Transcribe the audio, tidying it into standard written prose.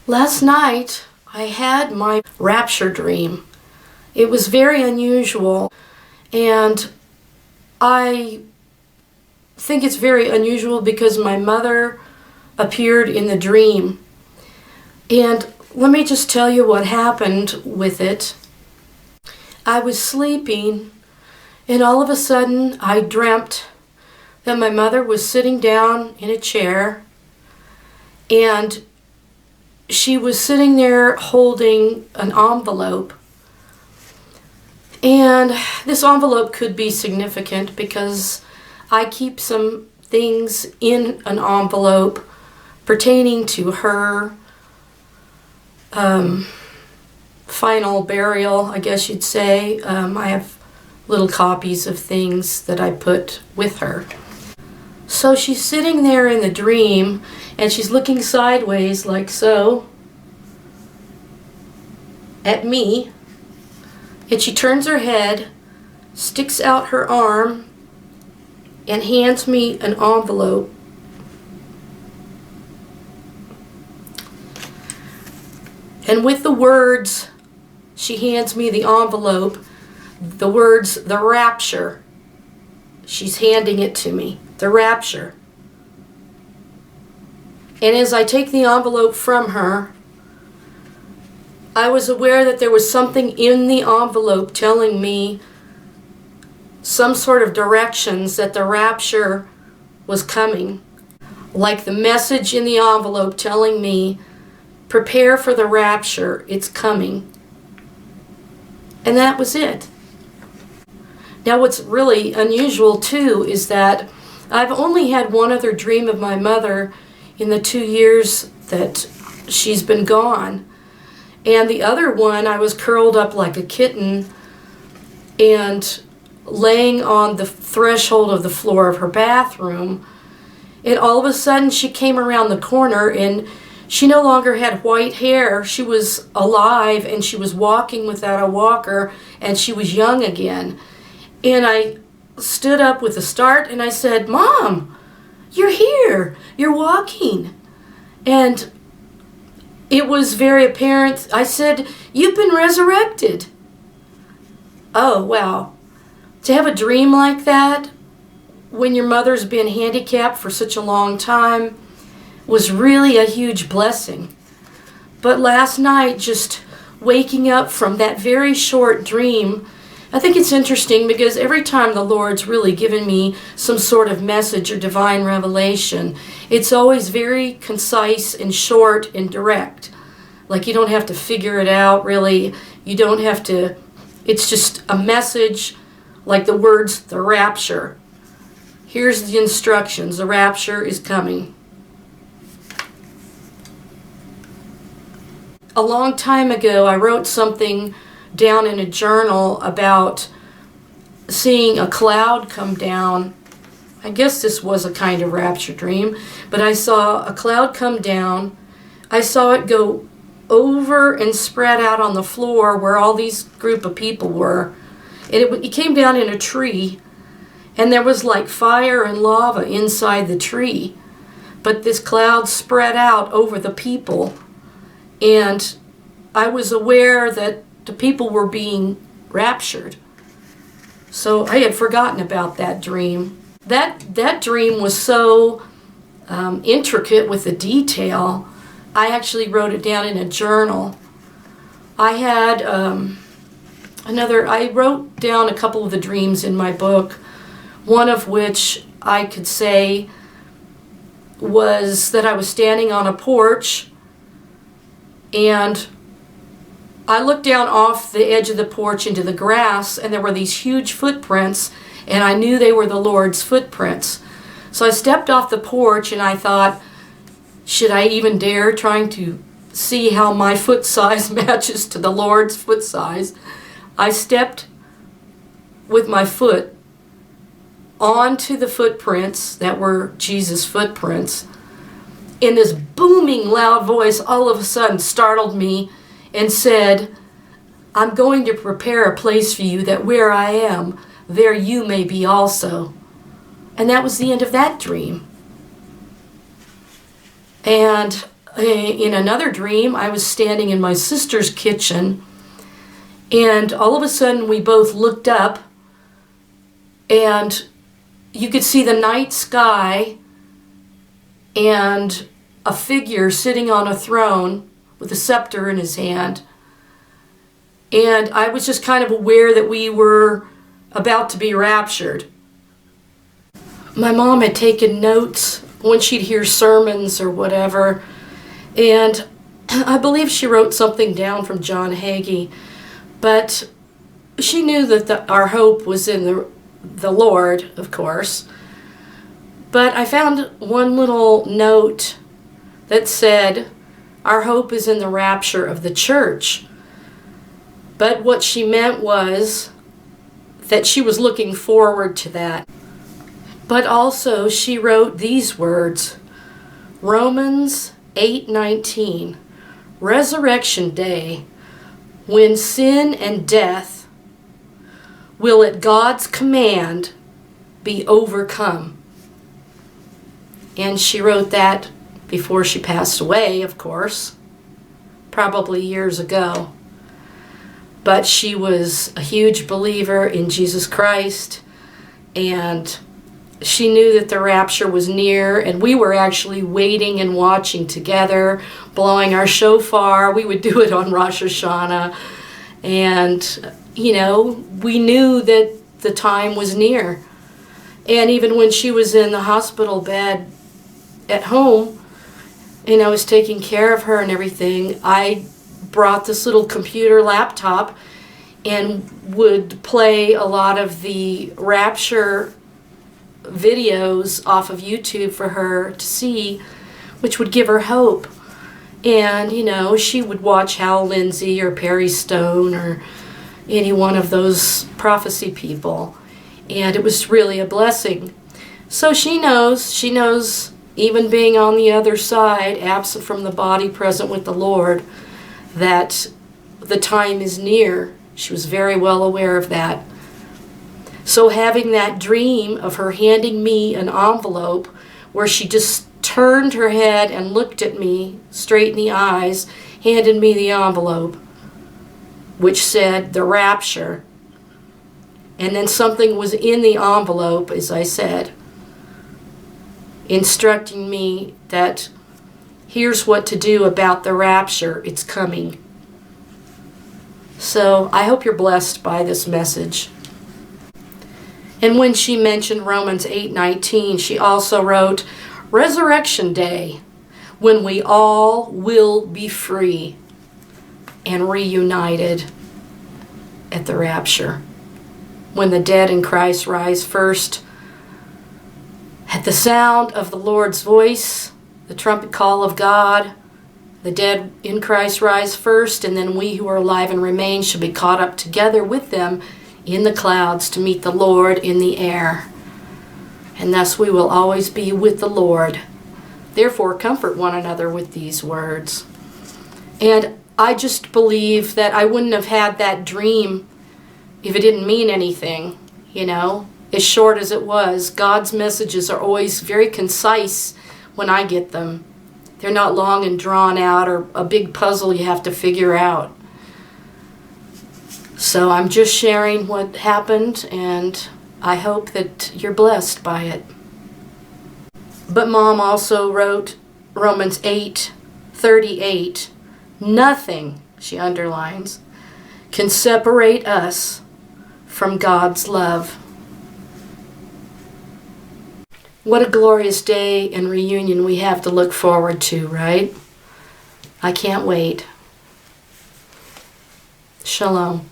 Last night, I had my rapture dream. It was very unusual, and I think it's very unusual because my mother appeared in the dream. And let me just tell you what happened with it. I was sleeping, and all of a sudden I dreamt that my mother was sitting down in a chair, and she was sitting there holding an envelope. And this envelope could be significant because I keep some things in an envelope pertaining to her final burial, I guess you'd say. I have little copies of things that I put with her. So she's sitting there in the dream, and she's looking sideways like so at me, and she turns her head, sticks out her arm, and hands me an envelope. And with the words, she hands me the envelope, the words, the rapture. She's handing it to me, the rapture. And as I take the envelope from her, I was aware that there was something in the envelope telling me some sort of directions that the rapture was coming. Like the message in the envelope telling me, prepare for the rapture, it's coming. And that was it. Now what's really unusual too is that I've only had one other dream of my mother in the 2 years that she's been gone. And the other one, I was curled up like a kitten and laying on the threshold of the floor of her bathroom. And all of a sudden she came around the corner, and she no longer had white hair. She was alive, and she was walking without a walker, and she was young again. And I stood up with a start, and I said, "Mom, you're here. You're walking." And it was very apparent. I said, "You've been resurrected." Oh, wow. To have a dream like that when your mother's been handicapped for such a long time was really a huge blessing. But last night, just waking up from that very short dream, I think it's interesting because every time the Lord's really given me some sort of message or divine revelation, it's always very concise and short and direct. Like you don't have to figure it out really. You don't have to, it's just a message like the words, the rapture. Here's the instructions, the rapture is coming. A long time ago, I wrote something down in a journal about seeing a cloud come down. I guess this was a kind of rapture dream, but I saw a cloud come down. I saw it go over and spread out on the floor where all these group of people were. And it came down in a tree, and there was like fire and lava inside the tree. But this cloud spread out over the people, and I was aware that the people were being raptured. So I had forgotten about that dream. That dream was so intricate with the detail, I actually wrote it down in a journal. I had I wrote down a couple of the dreams in my book, one of which I could say was that I was standing on a porch, and I looked down off the edge of the porch into the grass, and there were these huge footprints, and I knew they were the Lord's footprints. So I stepped off the porch, and I thought, should I even dare trying to see how my foot size matches to the Lord's foot size? I stepped with my foot onto the footprints that were Jesus' footprints, and this booming loud voice all of a sudden startled me and said, "I'm going to prepare a place for you, that where I am, there you may be also." And that was the end of that dream. And in another dream, I was standing in my sister's kitchen, and all of a sudden we both looked up, and you could see the night sky and a figure sitting on a throne with a scepter in his hand. And I was just kind of aware that we were about to be raptured. My mom had taken notes when she'd hear sermons or whatever, and I believe she wrote something down from John Hagee, but she knew that our hope was in the Lord, of course. But I found one little note that said, our hope is in the rapture of the church. But what she meant was that she was looking forward to that. But also she wrote these words, Romans 8:19, Resurrection Day, when sin and death will at God's command be overcome. And she wrote that before she passed away, of course, probably years ago. But she was a huge believer in Jesus Christ, and she knew that the rapture was near, and we were actually waiting and watching together, blowing our shofar. We would do it on Rosh Hashanah, and, we knew that the time was near. And even when she was in the hospital bed at home, and I was taking care of her and everything, I brought this little computer laptop and would play a lot of the rapture videos off of YouTube for her to see, which would give her hope. And, she would watch Hal Lindsey or Perry Stone or any one of those prophecy people. And it was really a blessing. So she knows, even being on the other side, absent from the body, present with the Lord, that the time is near. She was very well aware of that. So having that dream of her handing me an envelope where she just turned her head and looked at me straight in the eyes, handed me the envelope, which said the rapture. And then something was in the envelope, as I said, instructing me that here's what to do about the rapture. It's coming. So I hope you're blessed by this message. And when she mentioned Romans 8:19, she also wrote, Resurrection Day, when we all will be free and reunited at the rapture. When the dead in Christ rise first, at the sound of the Lord's voice, the trumpet call of God, the dead in Christ rise first, and then we who are alive and remain shall be caught up together with them in the clouds to meet the Lord in the air. And thus we will always be with the Lord. Therefore, comfort one another with these words. And I just believe that I wouldn't have had that dream if it didn't mean anything, as short as it was. God's messages are always very concise when I get them. They're not long and drawn out or a big puzzle you have to figure out. So I'm just sharing what happened, and I hope that you're blessed by it. But Mom also wrote Romans 8:38. Nothing, she underlines, can separate us from God's love. What a glorious day and reunion we have to look forward to, right? I can't wait. Shalom.